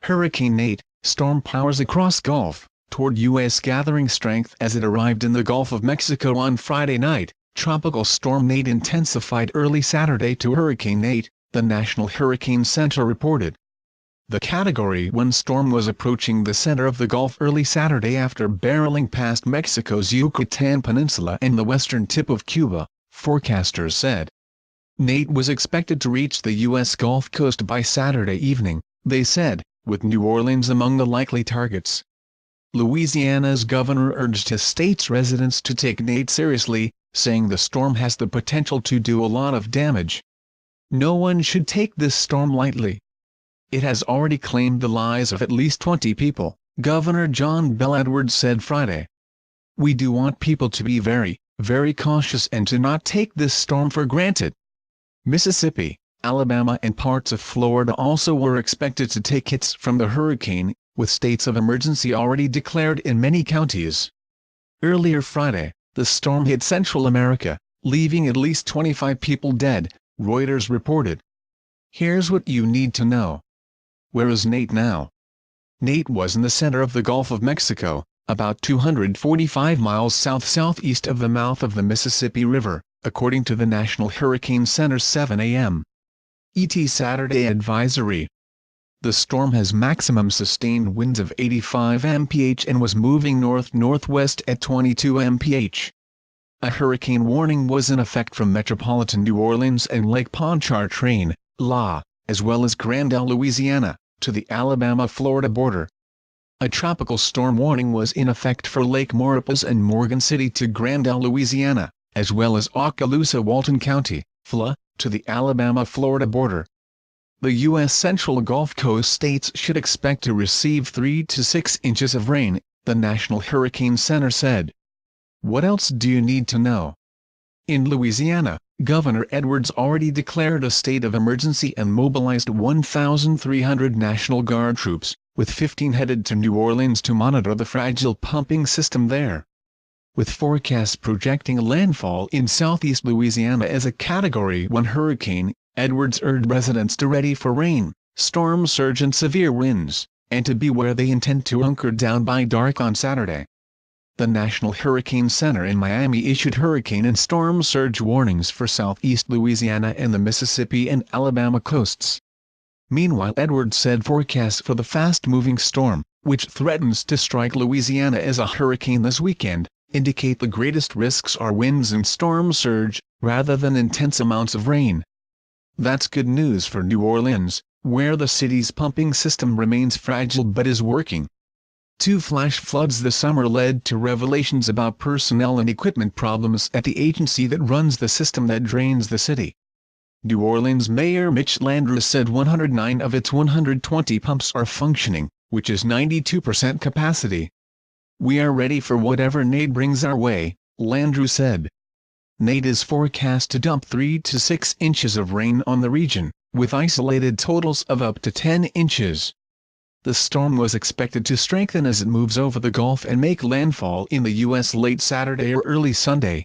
Hurricane Nate, storm powers across Gulf, toward U.S. gathering strength as it arrived in the Gulf of Mexico on Friday night. Tropical Storm Nate intensified early Saturday to Hurricane Nate, the National Hurricane Center reported. The Category 1 storm was approaching the center of the Gulf early Saturday after barreling past Mexico's Yucatan Peninsula and the western tip of Cuba, forecasters said. Nate was expected to reach the U.S. Gulf Coast by Saturday evening, they said, with New Orleans among the likely targets. Louisiana's governor urged his state's residents to take Nate seriously, saying the storm has the potential to do a lot of damage. No one should take this storm lightly. It has already claimed the lives of at least 20 people, Governor John Bel Edwards said Friday. We do want people to be very, very cautious and to not take this storm for granted. Mississippi, Alabama and parts of Florida also were expected to take hits from the hurricane, with states of emergency already declared in many counties. Earlier Friday, the storm hit Central America, leaving at least 25 people dead, Reuters reported. Here's what you need to know. Where is Nate now? Nate was in the center of the Gulf of Mexico, about 245 miles south-southeast of the mouth of the Mississippi River, according to the National Hurricane Center's 7 a.m. ET Saturday advisory. The storm has maximum sustained winds of 85 mph and was moving north-northwest at 22 mph. A hurricane warning was in effect from metropolitan New Orleans and Lake Pontchartrain, La, as well as Grandel, Louisiana, to the Alabama-Florida border. A tropical storm warning was in effect for Lake Maurepas and Morgan City to Grandel, Louisiana, as well as Okaloosa-Walton County, FLA, to the Alabama-Florida border. The U.S. Central Gulf Coast states should expect to receive 3 to 6 inches of rain, the National Hurricane Center said. What else do you need to know? In Louisiana, Governor Edwards already declared a state of emergency and mobilized 1,300 National Guard troops, with 15 headed to New Orleans to monitor the fragile pumping system there. With forecasts projecting landfall in southeast Louisiana as a Category 1 hurricane, Edwards urged residents to ready for rain, storm surge and severe winds, and to be where they intend to hunker down by dark on Saturday. The National Hurricane Center in Miami issued hurricane and storm surge warnings for southeast Louisiana and the Mississippi and Alabama coasts. Meanwhile, Edwards said forecasts for the fast-moving storm, which threatens to strike Louisiana as a hurricane this weekend, indicate the greatest risks are winds and storm surge, rather than intense amounts of rain. That's good news for New Orleans, where the city's pumping system remains fragile but is working. 2 flash floods this summer led to revelations about personnel and equipment problems at the agency that runs the system that drains the city. New Orleans Mayor Mitch Landrieu said 109 of its 120 pumps are functioning, which is 92% capacity. We are ready for whatever Nate brings our way, Landrieu said. Nate is forecast to dump 3 to 6 inches of rain on the region, with isolated totals of up to 10 inches. The storm was expected to strengthen as it moves over the Gulf and make landfall in the U.S. late Saturday or early Sunday.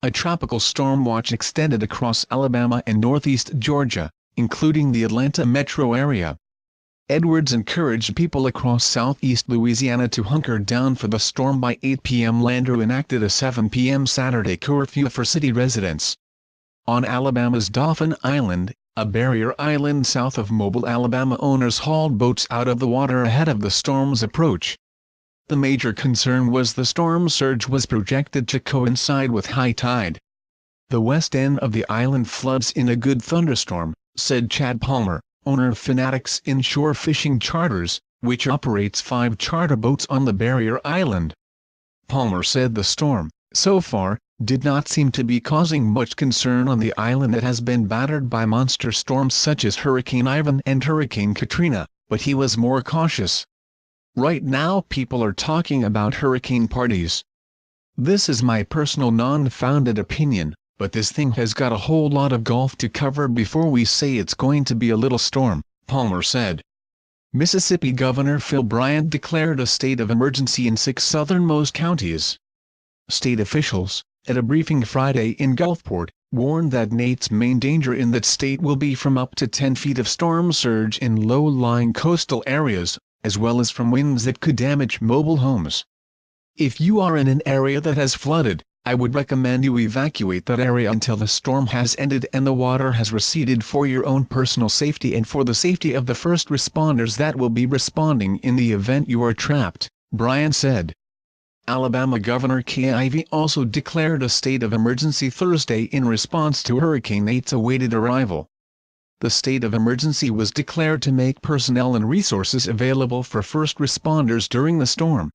A tropical storm watch extended across Alabama and northeast Georgia, including the Atlanta metro area. Edwards encouraged people across southeast Louisiana to hunker down for the storm by 8 p.m. Landrieu enacted a 7 p.m. Saturday curfew for city residents. On Alabama's Dauphin Island, a barrier island south of Mobile, Alabama, owners hauled boats out of the water ahead of the storm's approach. The major concern was the storm surge was projected to coincide with high tide. The west end of the island floods in a good thunderstorm, said Chad Palmer, owner of Fanatics Inshore Fishing Charters, which operates 5 charter boats on the barrier island. Palmer said the storm, so far, did not seem to be causing much concern on the island that has been battered by monster storms such as Hurricane Ivan and Hurricane Katrina, but he was more cautious. Right now people are talking about hurricane parties. This is my personal non-founded opinion, but this thing has got a whole lot of Gulf to cover before we say it's going to be a little storm, Palmer said. Mississippi Governor Phil Bryant declared a state of emergency in 6 southernmost counties. State officials, at a briefing Friday in Gulfport, warned that Nate's main danger in that state will be from up to 10 feet of storm surge in low-lying coastal areas, as well as from winds that could damage mobile homes. If you are in an area that has flooded, I would recommend you evacuate that area until the storm has ended and the water has receded for your own personal safety and for the safety of the first responders that will be responding in the event you are trapped, Bryan said. Alabama Governor Kay Ivey also declared a state of emergency Thursday in response to Hurricane Nate's awaited arrival. The state of emergency was declared to make personnel and resources available for first responders during the storm,